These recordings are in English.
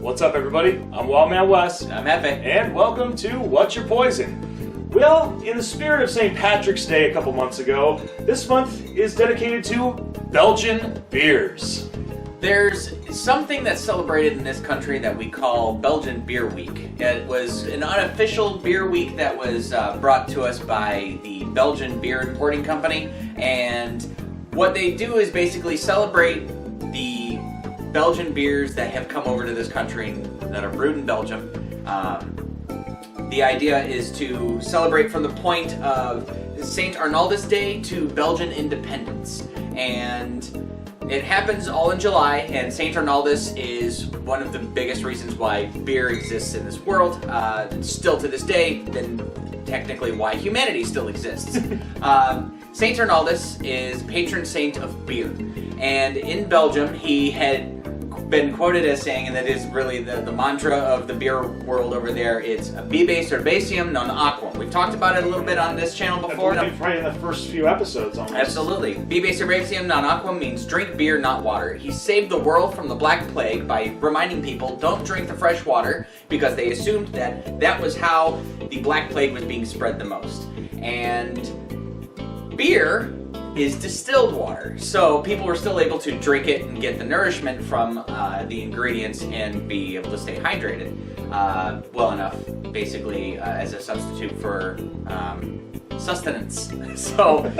What's up, everybody? I'm Wildman Wess. I'm Leffe. And welcome to What's Your Poison? Well, in the spirit of St. Patrick's Day a couple months ago, this month is dedicated to Belgian beers. There's something that's celebrated in this country that we call Belgian Beer Week. It was an unofficial beer week that was brought to us by the Belgian Beer Importing Company, and what they do is basically celebrate the Belgian beers that have come over to this country that are brewed in Belgium. The idea is to celebrate from the point of St. Arnaldus Day to Belgian independence, and it happens all in July, and St. Arnaldus is one of the biggest reasons why beer exists in this world, still to this day, and technically why humanity still exists. St. Arnaldus is patron saint of beer, and in Belgium he had been quoted as saying, and that is really the mantra of the beer world over there, it's Bibe Cervasium non aquam. We've talked about it a little bit on this channel before. I believe right in the first few episodes almost. Absolutely. Bibe Cervasium non aquam means drink beer, not water. He saved the world from the Black Plague by reminding people don't drink the fresh water because they assumed that that was how the Black Plague was being spread the most. And beer is distilled water, so people were still able to drink it and get the nourishment from the ingredients and be able to stay hydrated well enough, basically as a substitute for sustenance. So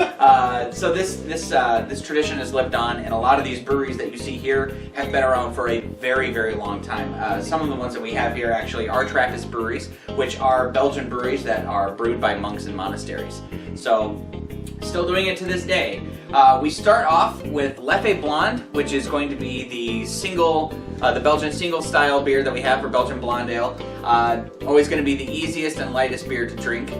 this tradition has lived on, and a lot of these breweries that you see here have been around for a very, very long time. Some of the ones that we have here actually are Trappist breweries, which are Belgian breweries that are brewed by monks in monasteries. So still doing it to this day. We start off with Leffe Blonde, which is going to be the Belgian single style beer that we have for Belgian Blonde Ale. Always going to be the easiest and lightest beer to drink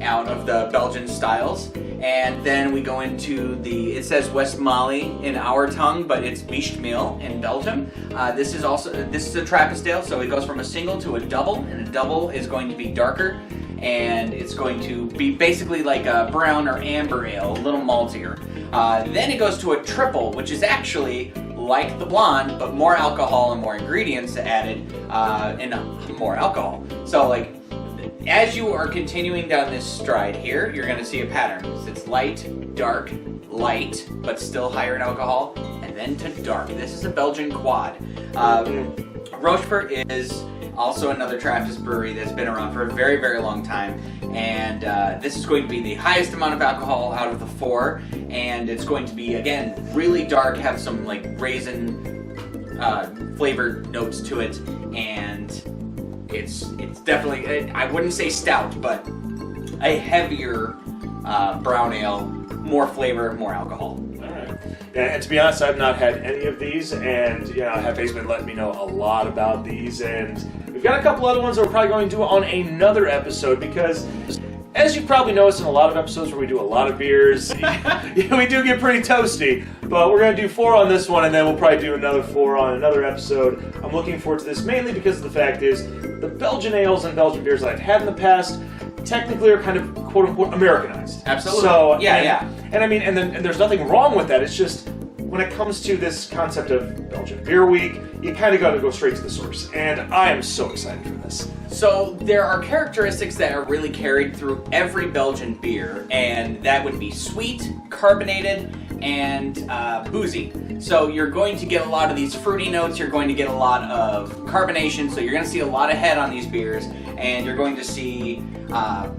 out of the Belgian styles. And then we go into it says Westmalle in our tongue, but it's Westmalle in Belgium. This is a Trappist ale, so it goes from a single to a double, and a double is going to be darker, and it's going to be basically like a brown or amber ale, a little maltier. Then it goes to a triple, which is actually like the blonde, but more alcohol and more ingredients added, and more alcohol. So as you are continuing down this stride here, you're going to see a pattern. It's light, dark, light, but still higher in alcohol, and then to dark. This is a Belgian quad. Rochefort is also another Trappist brewery that's been around for a very, very long time, and this is going to be the highest amount of alcohol out of the four, and it's going to be, again, really dark, have some raisin flavored notes to it, and it's definitely, I wouldn't say stout, but a heavier brown ale, more flavor, more alcohol. And to be honest, I've not had any of these, and Hefe's been letting me know a lot about these, and we've got a couple other ones that we're probably going to do on another episode, because as you've probably noticed in a lot of episodes where we do a lot of beers, we do get pretty toasty, but we're going to do 4 on this one, and then we'll probably do another 4 on another episode. I'm looking forward to this mainly because the fact is the Belgian ales and Belgian beers that I've had in the past technically are kind of quote-unquote Americanized. Absolutely. So, yeah. And I mean, and there's nothing wrong with that. It's just when it comes to this concept of Belgian Beer Week, you kind of got to go straight to the source. And I am so excited for this. So there are characteristics that are really carried through every Belgian beer, and that would be sweet, carbonated, and boozy. So you're going to get a lot of these fruity notes, you're going to get a lot of carbonation, so you're going to see a lot of head on these beers, and you're going to see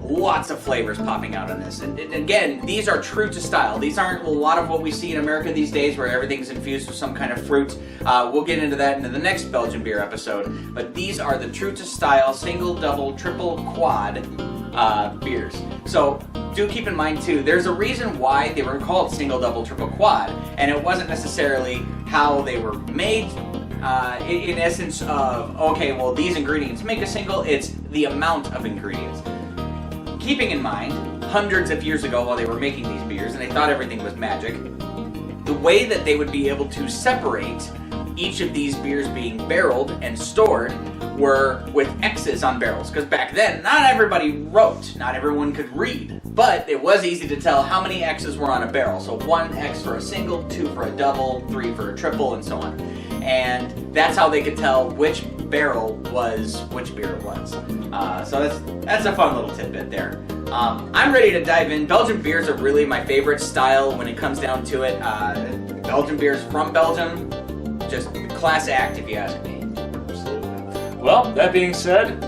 lots of flavors popping out on this. And again, these are true to style. These aren't a lot of what we see in America these days where everything's infused with some kind of fruit. We'll get into that in the next Belgian beer episode, but these are the true to style single, double, triple, quad beers. So do keep in mind too, there's a reason why they were called single, double, triple, quad, and it wasn't necessarily how they were made in essence of, okay, well these ingredients make a single, it's the amount of ingredients. Keeping in mind, hundreds of years ago while they were making these beers and they thought everything was magic, the way that they would be able to separate each of these beers being barreled and stored were with X's on barrels, because back then not everybody wrote, not everyone could read, but it was easy to tell how many X's were on a barrel. So 1 X for a single, 2 for a double, 3 for a triple, and so on. And that's how they could tell which barrel was which beer it was. So that's a fun little tidbit there. I'm ready to dive in. Belgian beers are really my favorite style when it comes down to it. Belgian beers from Belgium, just class act if you ask me. Absolutely. Well, that being said,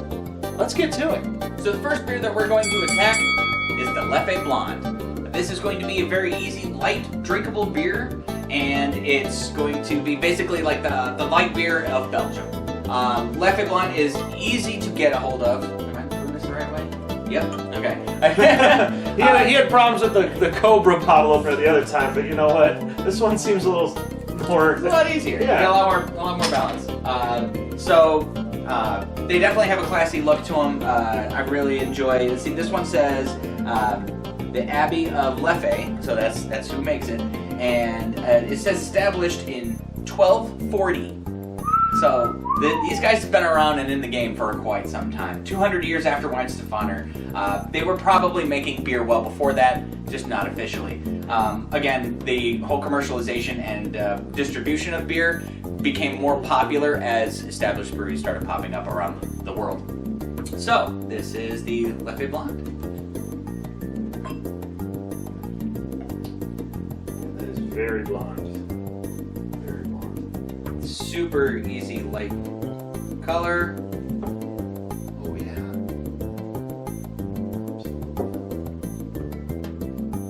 let's get to it. So the first beer that we're going to attack is the Leffe Blonde. This is going to be a very easy, light, drinkable beer, and it's going to be basically like the light beer of Belgium. Leffe Blonde is easy to get a hold of. Am I doing this the right way? Yep. Okay. He had problems with the Cobra bottle opener the other time, but you know what? This one seems a little more... It's a lot easier. Yeah. A lot more balance. They definitely have a classy look to them. I really enjoy. See, this one says the Abbaye of Leffe, so that's who makes it, and it says established in 1240. So these guys have been around and in the game for quite some time. 200 years after Weihenstephaner. They were probably making beer well before that, just not officially. Again, the whole commercialization and distribution of beer became more popular as established breweries started popping up around the world. So, this is the Leffe Blonde. That is very blonde. Very blonde. Super easy light color. Oh yeah.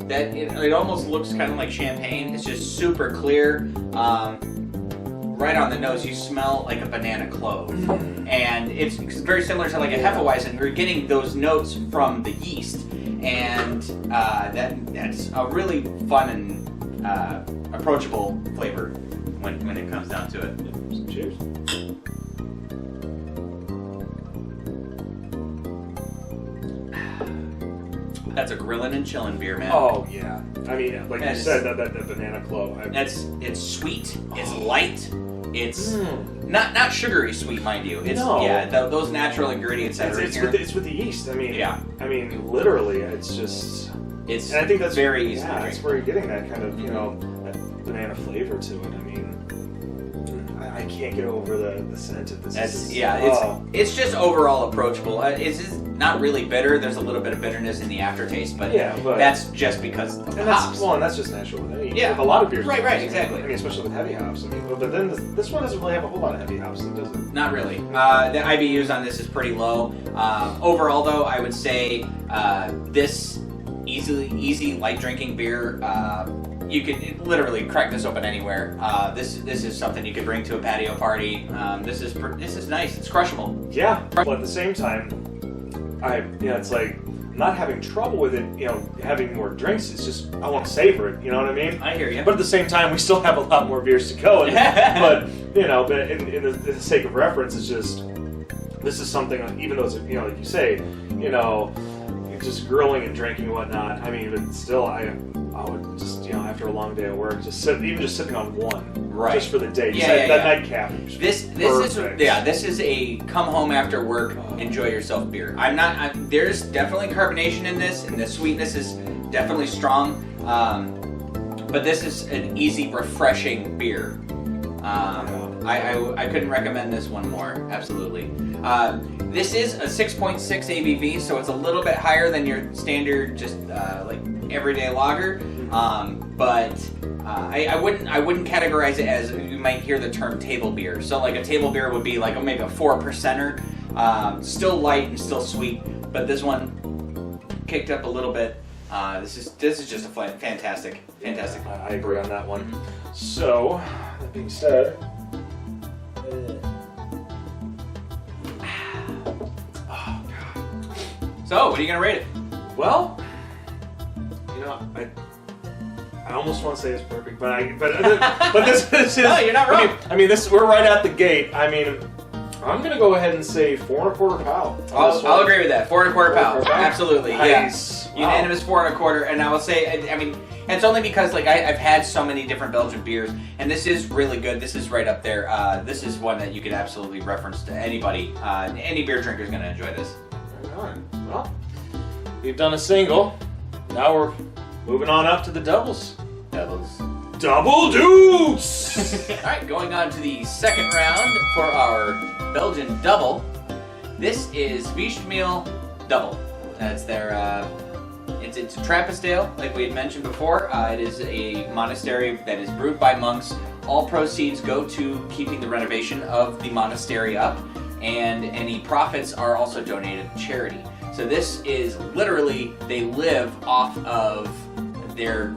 It almost looks kind of like champagne. It's just super clear. Right on the nose, you smell like a banana clove, and it's very similar to like a Hefeweizen. You're getting those notes from the yeast, and that's a really fun and approachable flavor when it comes down to it. Cheers. That's a grillin' and chillin' beer, man. Oh yeah. I mean, like you said, that banana clove. It's sweet. It's light. It's not sugary sweet, mind you. It's those natural ingredients that are in here. It's with the yeast. I mean, yeah. I mean, literally, it's just. It's. And I think that's very easy. Yeah, that's where you're getting that kind of that banana flavor to it. I mean, I can't get over the scent of this. It's just overall approachable. It's not really bitter. There's a little bit of bitterness in the aftertaste, but that's just because of the hops. And that's just natural with any. Yeah. With a lot of beers. Right, exactly. I mean, especially with heavy hops. I mean, but then this one doesn't really have a whole lot of heavy hops, does it? Not really. The IBUs on this is pretty low. Overall, though, I would say this easy light drinking beer. You could literally crack this open anywhere. This is something you could bring to a patio party. This is nice. It's crushable. Yeah, but at the same time, it's like I'm not having trouble with it. Having more drinks. It's just I want to savor it. You know what I mean? I hear you. But at the same time, we still have a lot more beers to go. But in the sake of reference, it's just this is something. Even though it's like you say, just grilling and drinking and whatnot. I mean, but still, I would just after a long day of work, just sitting on one, just for the day. That nightcap. This is a come home after work, enjoy yourself beer. There's definitely carbonation in this, and the sweetness is definitely strong. But this is an easy, refreshing beer. I couldn't recommend this one more. Absolutely. This is a 6.6 ABV, so it's a little bit higher than your standard, just like everyday lager. But I wouldn't categorize it as you might hear the term table beer. So like a table beer would be like maybe a 4%er, still light and still sweet. But this one kicked up a little bit. This is just a fantastic. I agree on that one. So that being said. So, what are you gonna rate it? Well, I almost want to say it's perfect, but this is. No, you're not wrong. I mean, we're right out the gate. I mean, I'm gonna go ahead and say 4 1/4 pow. I'll agree with that. 4 1/4 pow. Absolutely. Nice. Yeah. Unanimous 4 1/4, and I will say, I mean, it's only because like I've had so many different Belgian beers, and this is really good. This is right up there. This is one that you could absolutely reference to anybody. Any beer drinker is gonna enjoy this. Well, we've done a single. Now we're moving on up to the doubles. Double Deuce! Alright, going on to the second round for our Belgian Dubbel. This is Westmalle Dubbel. That's their, it's a Trappist ale, like we had mentioned before. It is a monastery that is brewed by monks. All proceeds go to keeping the renovation of the monastery up, and any profits are also donated to charity. So this is literally, they live off of their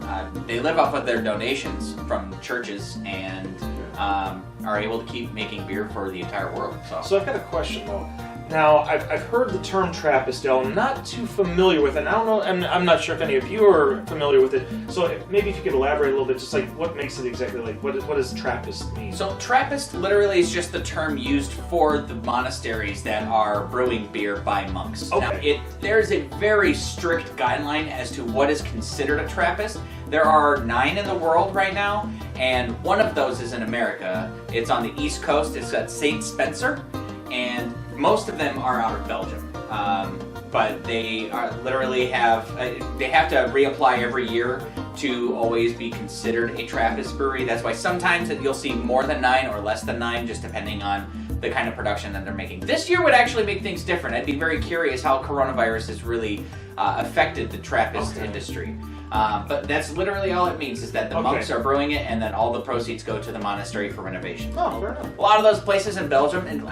donations from churches, and are able to keep making beer for the entire world. So I've got a question though. Now, I've heard the term Trappist ale. I'm not too familiar with it. And I don't know. I'm not sure if any of you are familiar with it. So maybe if you could elaborate a little bit, just like what makes it exactly like. What does Trappist mean? So Trappist literally is just the term used for the monasteries that are brewing beer by monks. Okay. Now, there's a very strict guideline as to what is considered a Trappist. There are 9 in the world right now, and one of those is in America. It's on the East Coast. It's at St. Spencer, and most of them are out of Belgium, but they are literally they have to reapply every year to always be considered a Trappist brewery. That's why sometimes you'll see more than 9 or less than 9, just depending on the kind of production that they're making. This year would actually make things different. I'd be very curious how coronavirus has really affected the Trappist industry. But that's literally all it means, is that the monks are brewing it, and then all the proceeds go to the monastery for renovation. Oh, fair enough. A lot of those places in Belgium, and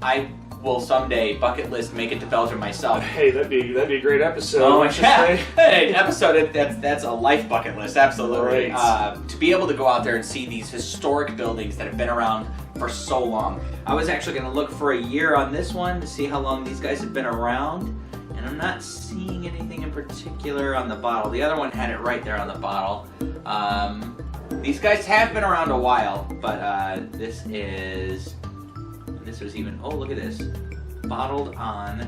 I will someday bucket list make it to Belgium myself. Hey, that'd be a great episode. Oh yeah, hey, episode that's a life bucket list, absolutely. Right. To be able to go out there and see these historic buildings that have been around for so long. I was actually going to look for a year on this one to see how long these guys have been around. And I'm not seeing anything in particular on the bottle. The other one had it right there on the bottle. These guys have been around a while, but this was even, oh, look at this. Bottled on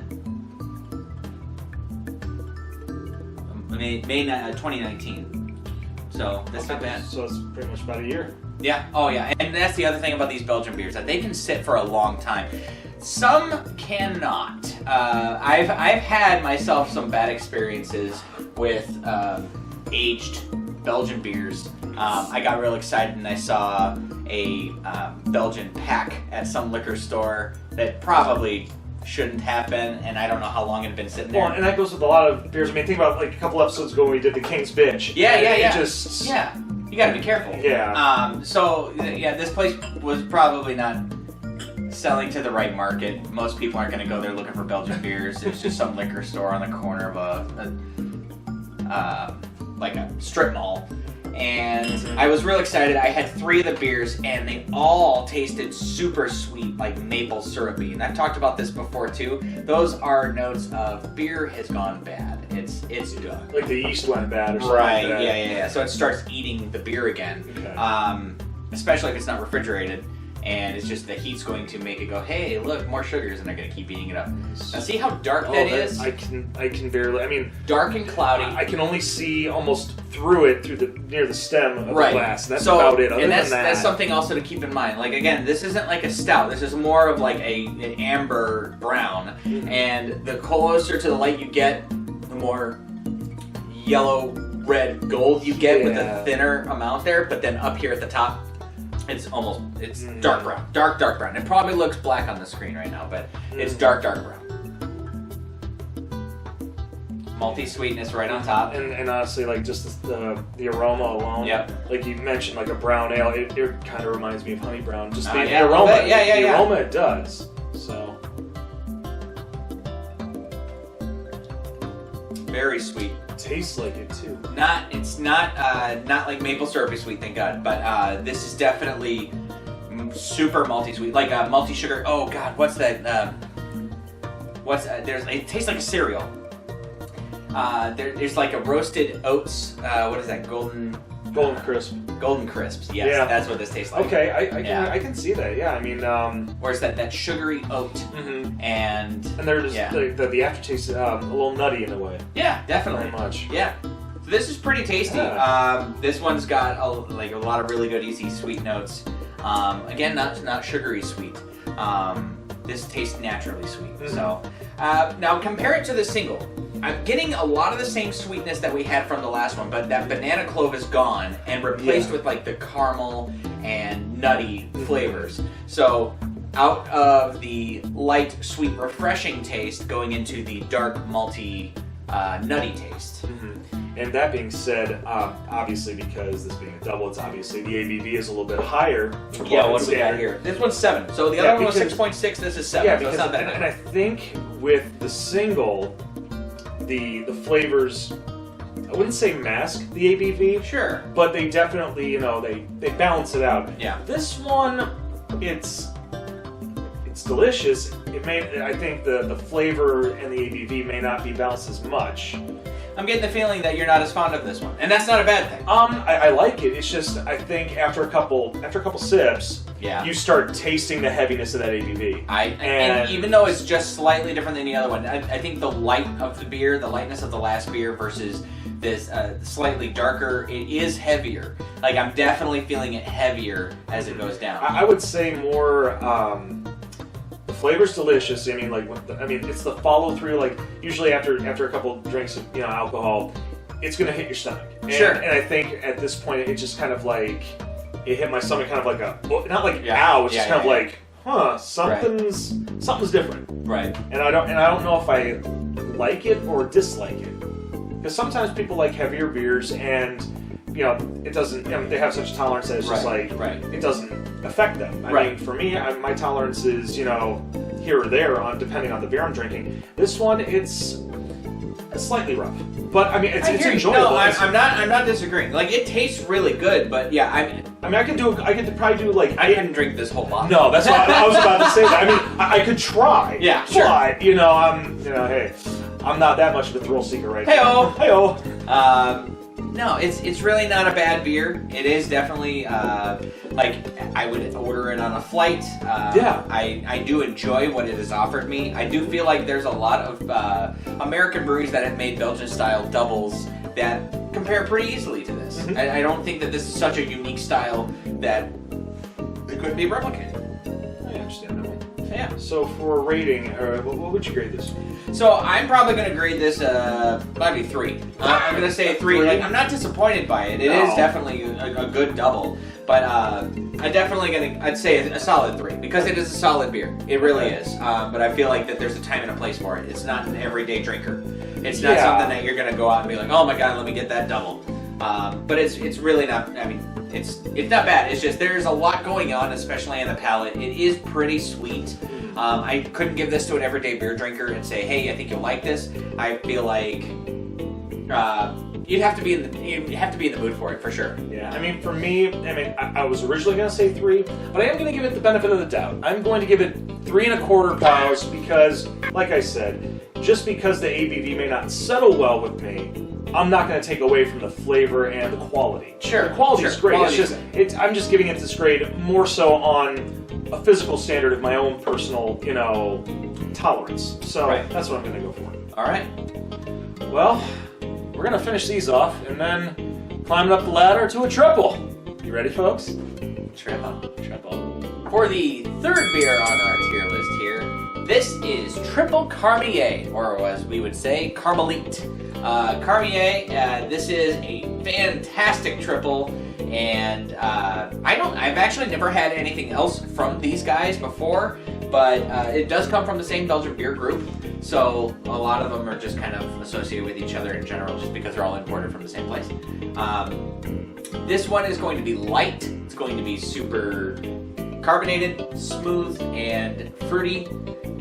May 2019. So that's not bad. So it's pretty much about a year. Yeah, oh yeah. And that's the other thing about these Belgian beers, that they can sit for a long time. Some cannot. I've had myself some bad experiences with aged Belgian beers. I got real excited and I saw a Belgian pack at some liquor store that probably shouldn't have been, and I don't know how long it had been sitting there. Well, and that goes with a lot of beers. I mean, think about like a couple episodes ago when we did the King's Bitch. Yeah. Yeah. You gotta be careful. Yeah. So this place was probably not selling to the right market. Most people aren't going to go there looking for Belgian beers. It was just some liquor store on the corner of like a strip mall. And I was real excited. I had 3 of the beers, and they all tasted super sweet, like maple syrupy. And I've talked about this before too. Those are notes of beer has gone bad. It's done. Like the yeast went bad or something. Right. Like that. Yeah. So it starts eating the beer again. Okay. Especially if it's not refrigerated. And it's just the heat's going to make it go, hey, look, more sugars, and they're going to keep eating it up. Now see how dark that is? I can barely, I mean... Dark and cloudy. I can only see almost through it, near the stem of the glass. And that's so, about it. That's something also to keep in mind. Like, again, this isn't like a stout. This is more of like an amber brown. Mm-hmm. And the closer to the light you get, the more yellow, red, gold you get with a thinner amount there. But then up here at the top, it's dark brown. Dark brown. It probably looks black on the screen right now, but it's dark brown. Malty sweetness right on top. And honestly, like just the aroma alone. Yep. Like you mentioned, like a brown ale, it kind of reminds me of honey brown. Just the yeah, aroma. The aroma it does. So. Very sweet. Tastes like it too. It's not like maple syrupy sweet, thank God, but this is definitely super malty sweet, like malty sugar. Oh God, what's that? It tastes like a cereal. There's like a roasted oats. What is that? Golden crisp. Golden crisps. Yes, that's what this tastes like. Okay, I can see that. Yeah, I mean, where's that sugary oat? Mm-hmm. And there's the aftertaste a little nutty in a way. Yeah, definitely. Very much. Yeah. So this is pretty tasty. Yeah. This one's got a lot of really good easy sweet notes. Again, not sugary sweet. This tastes naturally sweet. Mm-hmm. So now compare it to the single. I'm getting a lot of the same sweetness that we had from the last one, but that banana clove is gone and replaced with like the caramel and nutty flavors. So out of the light, sweet, refreshing taste going into the dark, malty, nutty taste. And that being said, obviously because this being a double, it's obviously the ABV is a little bit higher. Yeah, what do we got here? This one's 7. So the other one was 6.6, this is 7. Yeah, so it's not that and I think with the single, the flavors, I wouldn't say mask the ABV. Sure. But they definitely, they balance it out. Yeah. This one, it's delicious. I think the flavor and the ABV may not be balanced as much. I'm getting the feeling that you're not as fond of this one, and that's not a bad thing. I like it. It's just I think after a couple sips, you start tasting the heaviness of that ABV. And even though it's just slightly different than the other one, I think the light of the beer, the lightness of the last beer versus this slightly darker, it is heavier. Like I'm definitely feeling it heavier as it goes down. I would say more. The flavor's delicious. I mean, it's the follow through. Like usually after a couple drinks of alcohol, it's gonna hit your stomach. Sure. And I think at this point it just kind of like it hit my stomach, kind of like not like ow. It's just kind of like something's different. Right. And I don't know if I like it or dislike it, because sometimes people like heavier beers and it doesn't. They have such a tolerance that it's just like it doesn't affect them. I mean, for me, my tolerance is here or there depending on the beer I'm drinking. This one, it's slightly rough, but I mean, it's enjoyable. No, I'm not disagreeing. Like it tastes really good, but yeah, I could probably do like I couldn't drink this whole bottle. No, that's what I was about to say. That. I mean, I could try. Yeah, sure. But hey, I'm not that much of a thrill seeker right now. Hey-o. No, it's really not a bad beer. It is definitely like I would order it on a flight. I do enjoy what it has offered me. I do feel like there's a lot of American breweries that have made Belgian style doubles that compare pretty easily to this. I don't think that this is such a unique style that it couldn't be replicated. I understand that one. Yeah. So for a rating, what would you grade this? So I'm probably going to grade this maybe 3. I'm going to say 3. Like I'm not disappointed by it. It is definitely a good double, but I'd say a solid 3 because it is a solid beer. It really is. But I feel like that there's a time and a place for it. It's not an everyday drinker. It's not something that you're going to go out and be like, oh my god, let me get that double. But it's really not. I mean, it's not bad. It's just there's a lot going on, especially on the palate. It is pretty sweet. I couldn't give this to an everyday beer drinker and say, hey, I think you'll like this. I feel like you'd have to be in the mood for it for sure. Yeah, I mean, for me, I was originally going to say 3, but I am going to give it the benefit of the doubt. I'm going to give it 3 1/4 bows because, like I said, just because the ABV may not settle well with me, I'm not going to take away from the flavor and the quality. Sure, the quality is great. Quality's I'm just giving it this grade more so on a physical standard of my own personal, tolerance. So that's what I'm going to go for. All right. Well, we're going to finish these off and then climbing up the ladder to a triple. You ready, folks? Triple. For the third beer on our tier list here, this is Tripel Karmeliet, or as we would say, Karmeliet. Karmeliet, this is a fantastic triple, and I've actually never had anything else from these guys before, but it does come from the same Belgian beer group, so a lot of them are just kind of associated with each other in general, just because they're all imported from the same place. This one is going to be light. It's going to be super carbonated, smooth, and fruity.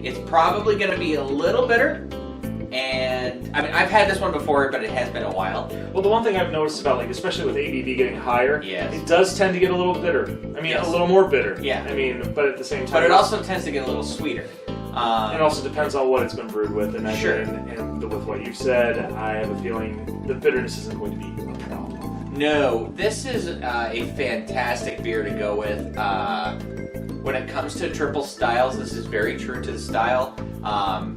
It's probably going to be a little bitter. And I mean, I've had this one before, but it has been a while. Well, the one thing I've noticed about, especially with ABV getting higher, it does tend to get a little bitter. I mean, a little more bitter. Yeah. I mean, but at the same time, but it also tends to get a little sweeter. It also depends on what it's been brewed with, and with what you've said, I have a feeling the bitterness isn't going to be a problem. No, this is a fantastic beer to go with. When it comes to triple styles, this is very true to the style.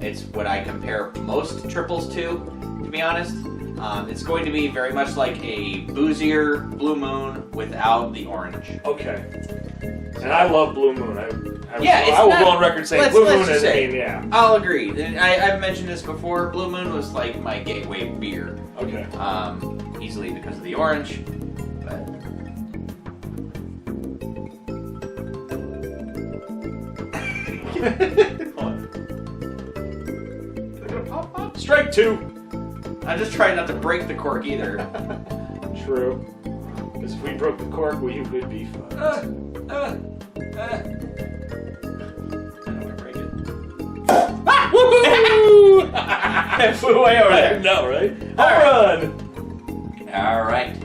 It's what I compare most triples to be honest. It's going to be very much like a boozier Blue Moon without the orange. Okay. And I love Blue Moon. I will go on record saying Blue Moon is, I'll agree. I've mentioned this before. Blue Moon was like my gateway beer. Okay. Easily because of the orange, but... Strike 2. I'm just trying not to break the cork either. True. Because if we broke the cork, we would be fucked. I don't want to break it. Ah! Woohoo! It flew away over there. No, right? Home run! Alright.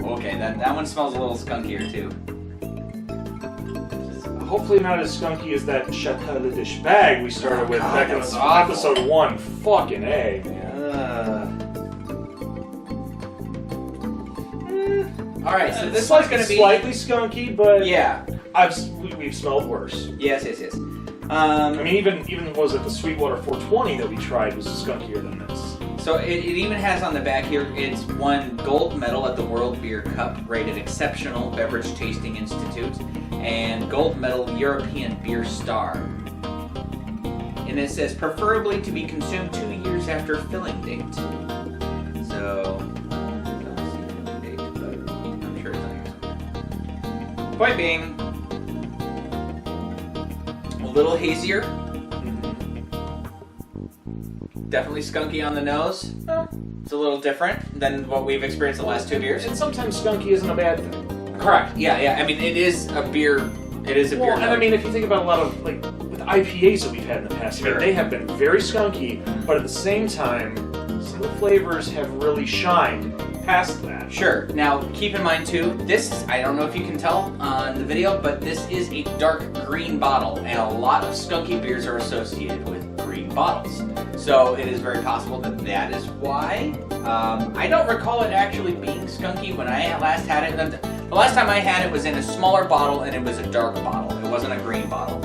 Okay, that one smells a little skunkier too. Hopefully not as skunky as that Chapelle bag we started with back in awful. episode 1. Fucking A, man. Alright, so this It's one's going to be... slightly skunky, but yeah. we've smelled worse. Yes. I mean, even what was it, the Sweetwater 420 that we tried was skunkier than this. So it even has on the back here, it's won gold medal at the World Beer Cup, rated Exceptional Beverage Tasting Institute, and gold medal European Beer Star. And it says, preferably to be consumed 2 years after filling date. So, I don't see filling date, but I'm sure it's on here. Point being, a little hazier. Definitely skunky on the nose. It's a little different than what we've experienced the last 2 beers. And sometimes skunky isn't a bad thing. Correct. Yeah. I mean, it is a beer. It is a beer. And I mean, if you think about a lot of with IPAs that we've had in the past, sure. they have been very skunky, but at the same time, some of the flavors have really shined past that. Sure. Now, keep in mind too, this, I don't know if you can tell on the video, but this is a dark green bottle, and a lot of skunky beers are associated with green bottles. So it is very possible that is why. I don't recall it actually being skunky when I last had it. The last time I had it was in a smaller bottle, and it was a dark bottle. It wasn't a green bottle.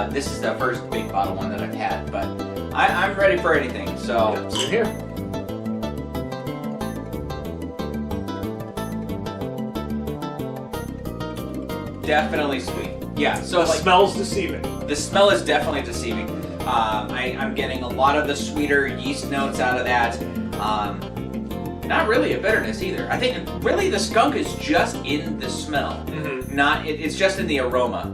This is the first big bottle one that I've had, but I'm ready for anything. So Yeah, same here. definitely sweet. Yeah. So The smell's deceiving. the smell is definitely deceiving. I'm getting a lot of the sweeter yeast notes out of that. Not really a bitterness either. I think really the skunk is just in the smell. Mm-hmm. It's just in the aroma.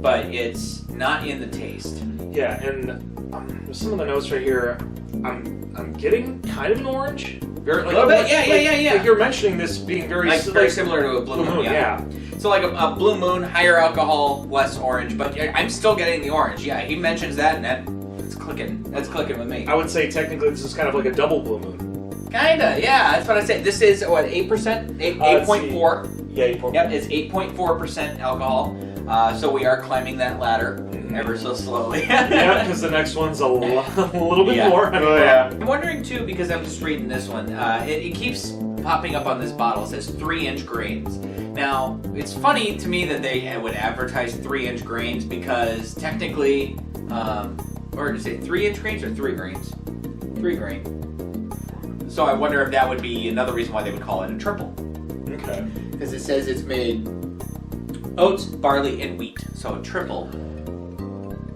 But it's not in the taste. Yeah, and with some of the notes right here, I'm getting kind of an orange. A little bit, yeah. Like you're mentioning this being very Very similar to a Blue Moon, yeah. So like a Blue Moon, higher alcohol, less orange, but I'm still getting the orange. Yeah, he mentions that, and it's clicking. That's clicking with me. I would say technically this is kind of like a double Blue Moon. Kinda, yeah. That's what I said. This is what 8%, 8.4. Yeah, 8.4. Yep, it's 8.4% alcohol. So we are climbing that ladder ever so slowly. Yeah, because the next one's a little bit more. Oh, yeah. I'm wondering too, because I'm just reading this one. It keeps popping up on this bottle. It says 3-inch grains. Now, it's funny to me that they would advertise 3-inch grains because technically, or is it 3-inch grains or 3 grains? 3 grain. So I wonder if that would be another reason why they would call it a triple. Okay. Because it says it's made oats, barley, and wheat. So a triple.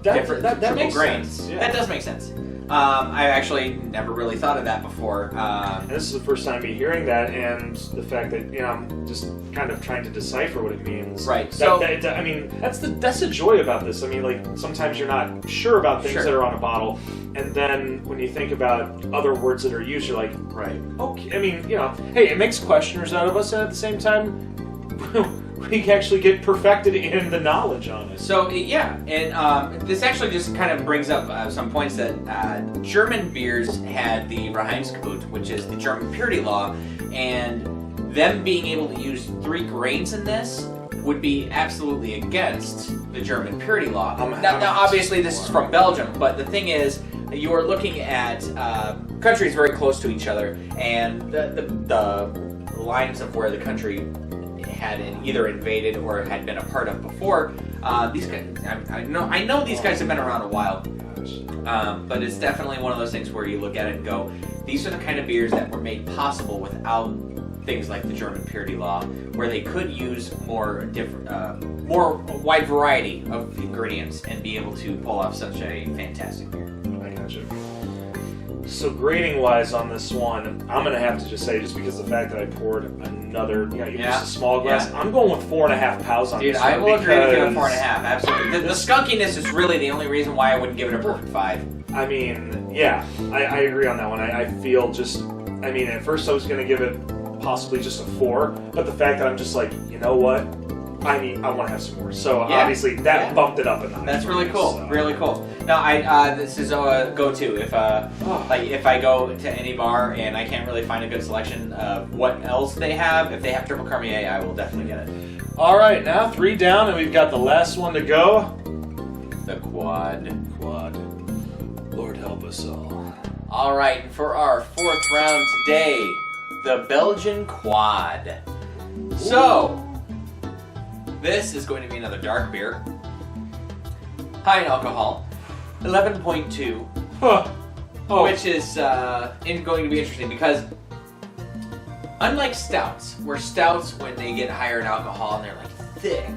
That triple makes grains. sense. Yeah. That does make sense. I actually never really thought of that before. And this is the first time me hearing that, and the fact that I'm just kind of trying to decipher what it means. Right. I mean, that's the joy about this. I mean, like sometimes you're not sure about things that are on a bottle, and then when you think about other words that are used, you're like, right, okay. I mean, hey, it makes questioners out of us, and at the same time, we actually get perfected in the knowledge on it. So yeah, and this actually just kind of brings up some points that German beers had the Reinheitsgebot, which is the German purity law, and them being able to use 3 grains in this would be absolutely against the German purity law. Now obviously this is from Belgium, but the thing is, you are looking at countries very close to each other, and the lines of where the country had either invaded or had been a part of before. These guys, I know these guys have been around a while, but it's definitely one of those things where you look at it and go, these are the kind of beers that were made possible without things like the German purity law, where they could use more wide variety of ingredients and be able to pull off such a fantastic beer. I gotcha. So grading wise on this one, I'm gonna have to just say, just because of the fact that I poured another, you used a small glass, I'm going with 4.5 pounds on this one. Dude, I will agree with you on 4.5. Absolutely. The skunkiness is really the only reason why I wouldn't give it a perfect 5. I mean, yeah, I agree on that one. I feel just, I mean, at first I was gonna give it possibly just a 4, but the fact that I'm just like, you know what? I want to have some more. So obviously that bumped it up a notch. That's really cool. So. Really cool. Now, this is a go-to. If if I go to any bar and I can't really find a good selection of what else they have, if they have Triple Karmeliet, I will definitely get it. All right, now 3 down, and we've got the last one to go. The Quad. Lord help us all. All right, for our 4th round today, the Belgian Quad. So. This is going to be another dark beer. High in alcohol, 11.2, which is going to be interesting because unlike stouts, where stouts, when they get higher in alcohol and they're like thick,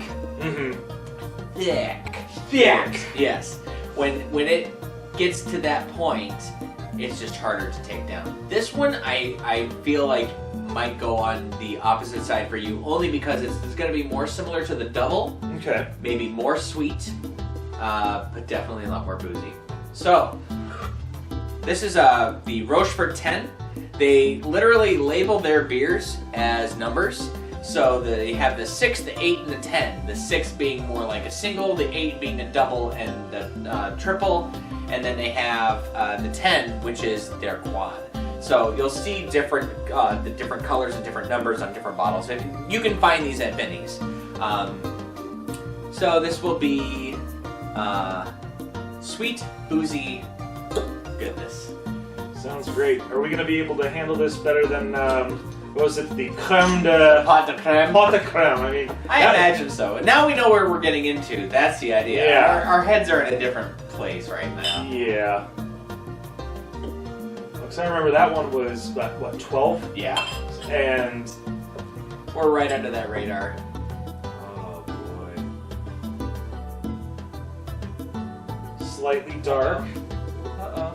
thick, yes. When it gets to that point, it's just harder to take down. This one, I feel like might go on the opposite side for you, only because it's going to be more similar to the Dubbel. Okay. Maybe more sweet, but definitely a lot more boozy. So, this is the Rochefort 10. They literally label their beers as numbers. So they have the 6, the 8, and the 10. The 6 being more like a single, the 8 being a double and the triple, and then they have the 10, which is their quad. So you'll see the different colors and different numbers on different bottles. You can find these at Benny's. So this will be sweet, boozy goodness. Sounds great. Are we going to be able to handle this better than, what was it, the creme de... Pot de creme? Pot de creme, I mean... I imagine so. Now we know where we're getting into. That's the idea. Yeah. Our heads are in a different place right now. Yeah. Because I remember that one was, what, 12? Yeah. And... We're right under that radar. Oh, boy. Slightly dark. Uh-oh.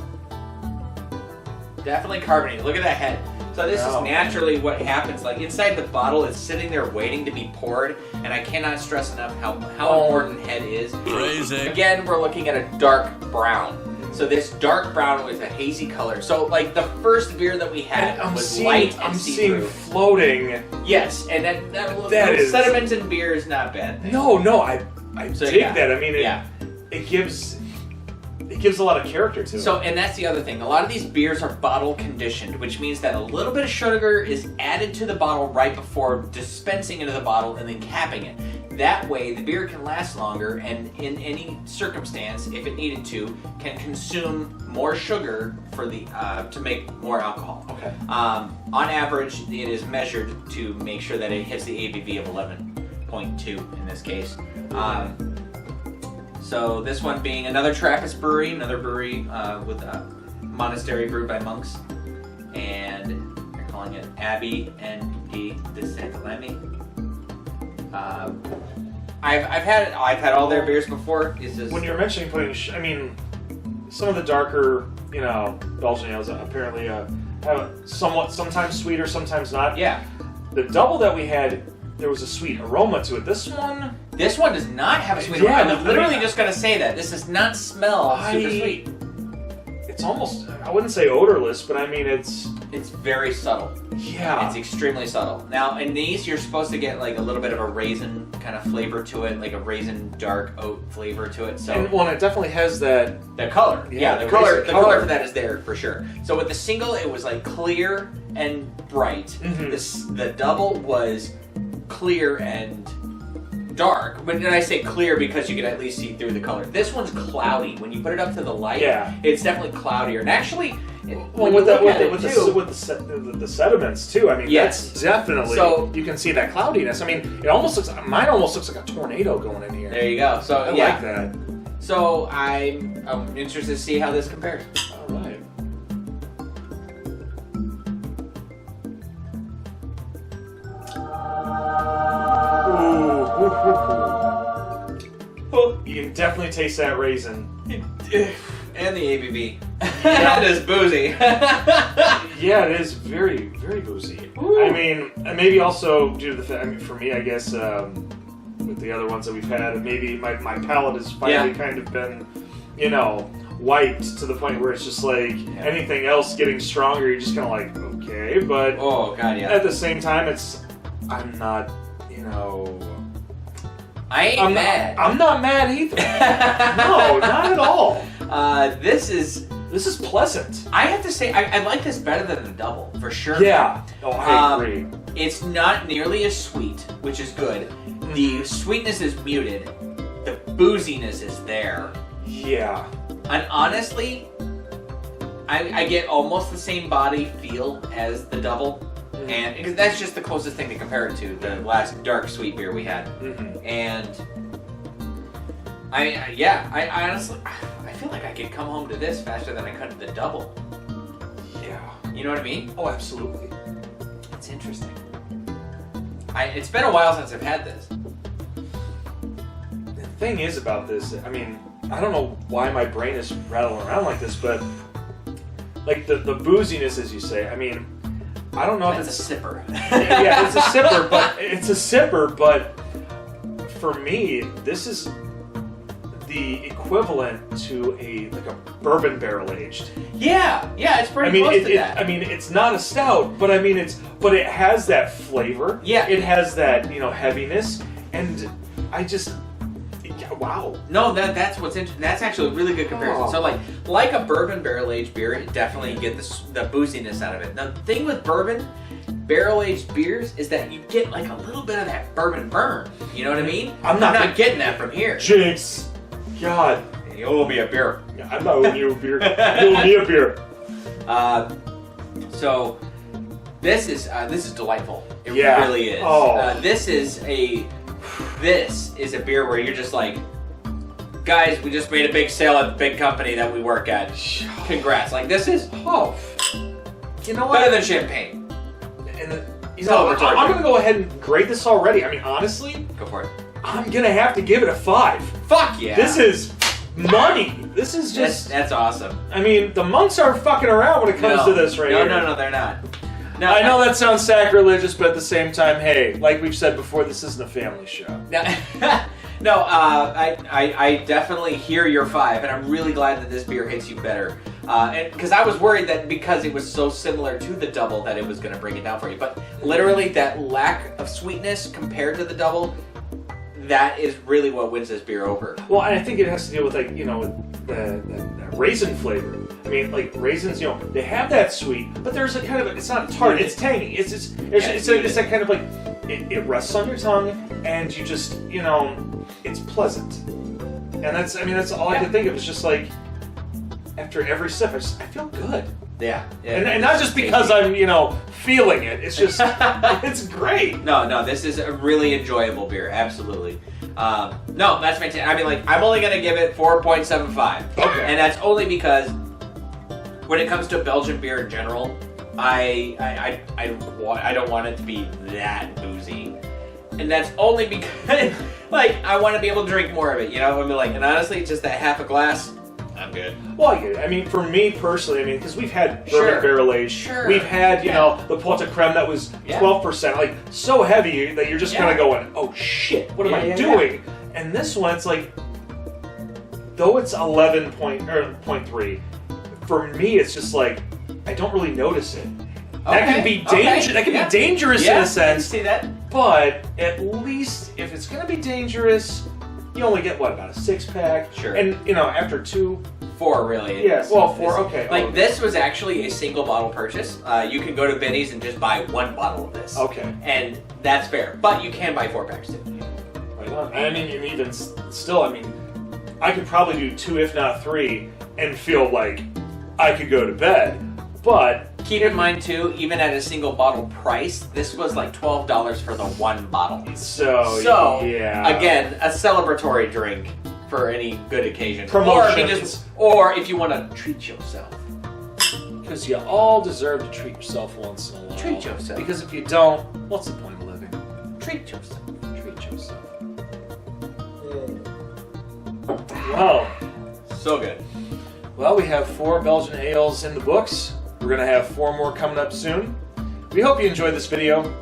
Definitely carbonated. Look at that head. So this is naturally what happens. Like inside the bottle, it's sitting there waiting to be poured, and I cannot stress enough how important head is. Crazy. Again, we're looking at a dark brown. So this dark brown with a hazy color. So like the first beer that we had was light and see-through. I'm seeing floating. Yes, and that is... sediment in beer is not bad. No, I dig that. I mean, it gives a lot of character to it. So, and that's the other thing. A lot of these beers are bottle conditioned, which means that a little bit of sugar is added to the bottle right before dispensing into the bottle and then capping it. That way, the beer can last longer, and in any circumstance, if it needed to, can consume more sugar for the to make more alcohol. Okay. On average, it is measured to make sure that it hits the ABV of 11.2 in this case. So this one being another Trappist brewery, another brewery with a monastery brewed by monks, and they're calling it Abbaye and de Saint-Lamy. I've had all their beers before. It's just... When you're mentioning putting, I mean, some of the darker, Belgian ales apparently have sometimes sweeter, sometimes not. Yeah. The Dubbel that we had, there was a sweet aroma to it. This one does not have a sweet aroma. I'm literally just going to say that. This does not smell super sweet. It's almost, I wouldn't say odorless, but I mean it's very subtle. Yeah. It's extremely subtle. Now, in these, you're supposed to get like a little bit of a raisin kind of flavor to it, like a raisin dark oat flavor to it. So, and it definitely has that... The color. Yeah, the color for that is there for sure. So with the single, it was like clear and bright. Mm-hmm. The Dubbel was clear and dark. But did I say clear because you could at least see through the color? This one's cloudy. When you put it up to the light, it's definitely cloudier. And actually, with the sediments too. I mean, that's definitely. So you can see that cloudiness. I mean, mine almost looks like a tornado going in here. There you go. So I like that. So I'm interested to see how this compares. All right. though, you can definitely taste that raisin. And the ABV. That is boozy. Yeah, it is very, very boozy. Ooh. I mean, and maybe also due to the fact, I mean, for me, I guess, with the other ones that we've had, maybe my palate has finally kind of been, you know, wiped to the point where it's just like anything else getting stronger, you're just kind of like, okay, but Oh, God, yeah. at the same time, I'm not, you know... I'm mad. I'm not mad either. No, not at all. This is pleasant. I have to say, I like this better than the Dubbel, for sure. Yeah. Oh, I agree. It's not nearly as sweet, which is good. The sweetness is muted. The booziness is there. Yeah. And honestly, I get almost the same body feel as the Dubbel. And because that's just the closest thing to compare it to, the last dark sweet beer we had. And I honestly, I feel like I could come home to this faster than I could to the Dubbel. Yeah. You know what I mean? Oh, absolutely. It's interesting. It's been a while since I've had this. The thing is about this, I mean, I don't know why my brain is rattling around like this, but like the booziness, as you say, I mean, I don't know if it's a sipper. Yeah, it's a sipper, but for me, this is the equivalent to a bourbon barrel aged. Yeah, it's pretty close to that. I mean, it's not a stout, but I mean, but it has that flavor. Yeah, it has that, you know, heaviness, and I just, wow. No, that's what's interesting. That's actually a really good comparison. So like a bourbon barrel aged beer, you definitely get the booziness out of it. Now, the thing with bourbon barrel aged beers is that you get like a little bit of that bourbon burn. You know what I mean? I'm not getting that from here. Jinx. God. You owe me a beer. I'm not owing you a beer. You owe me a beer. So this is delightful. It Yeah. really is. Oh. This is a beer where you're just like, guys, we just made a big sale at the big company that we work at. Congrats. Like, this is, you know what? better than champagne. And I'm going to go ahead and grade this already. I mean, honestly, Go for it. I'm going to have to give it a 5. Fuck yeah. This is money. This is just... That's awesome. I mean, the monks aren't fucking around when it comes to this right here. No, they're not. No, I know that sounds sacrilegious, but at the same time, hey, like we've said before, this isn't a family show. I definitely hear your 5, and I'm really glad that this beer hits you better. And because I was worried that because it was so similar to the Dubbel that it was going to bring it down for you. But literally, that lack of sweetness compared to the Dubbel, that is really what wins this beer over. Well, and I think it has to deal with, like, you know, with the raisin flavor. I mean, like, raisins, you know, they have that sweet, but there's a kind of, it's not tart, it's tangy. It's that kind of like, it rests on your tongue, and you just, you know, it's pleasant. And that's all I could think of. It's just like, after every sip, I feel good. Yeah. And not just because I'm, you know, feeling it. It's just, it's great. No, this is a really enjoyable beer. Absolutely. No, that's fantastic. I mean, like, I'm only going to give it 4.75. Okay. And that's only because when it comes to Belgian beer in general, I don't want it to be that boozy. And that's only because, like, I want to be able to drink more of it, you know? I mean, like, and honestly, just that half a glass, I'm good. Well, I get it. I mean, for me personally, I mean, because we've had bourbon barrel aged, we've had, you know, the pot de creme that was 12%, like, so heavy that you're just kind of going, oh shit, what am I doing? And this one, it's like, though it's 11.3, for me, it's just like, I don't really notice it. That can be dangerous. That can be dangerous in a sense. I can see that. But at least if it's going to be dangerous, you only get about a 6-pack. Sure. And you know, after 2, 4 really. Yes. Yeah, well, 4. Okay. Like this was actually a single bottle purchase. You can go to Benny's and just buy 1 bottle of this. Okay. And that's fair. But you can buy 4-packs too. Right on. I mean, and even still, I mean, I could probably do 2, if not 3, and feel like I could go to bed. But keep in mind too, even at a single bottle price, this was like $12 for the 1 bottle. So yeah. Again, a celebratory drink for any good occasion. Promotions. Or if you want to treat yourself. Because you all deserve to treat yourself once in a while. Treat yourself. Because if you don't, what's the point of living? Treat yourself. Treat yourself. Wow. So good. Well, we have 4 Belgian ales in the books. We're going to have 4 more coming up soon. We hope you enjoyed this video.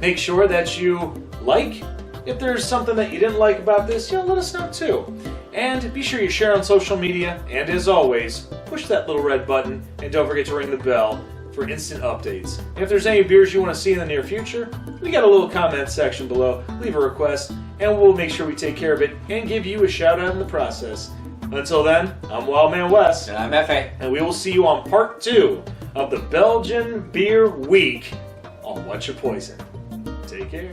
Make sure that you like. If there's something that you didn't like about this, let us know too. And be sure you share on social media. And as always, push that little red button. And don't forget to ring the bell for instant updates. And if there's any beers you want to see in the near future, we got a little comment section below. Leave a request, and we'll make sure we take care of it and give you a shout out in the process. Until then, I'm Wildman Wes. And I'm Leffe. And we will see you on part 2 of the Belgian Beer Week on What's Your Poison. Take care.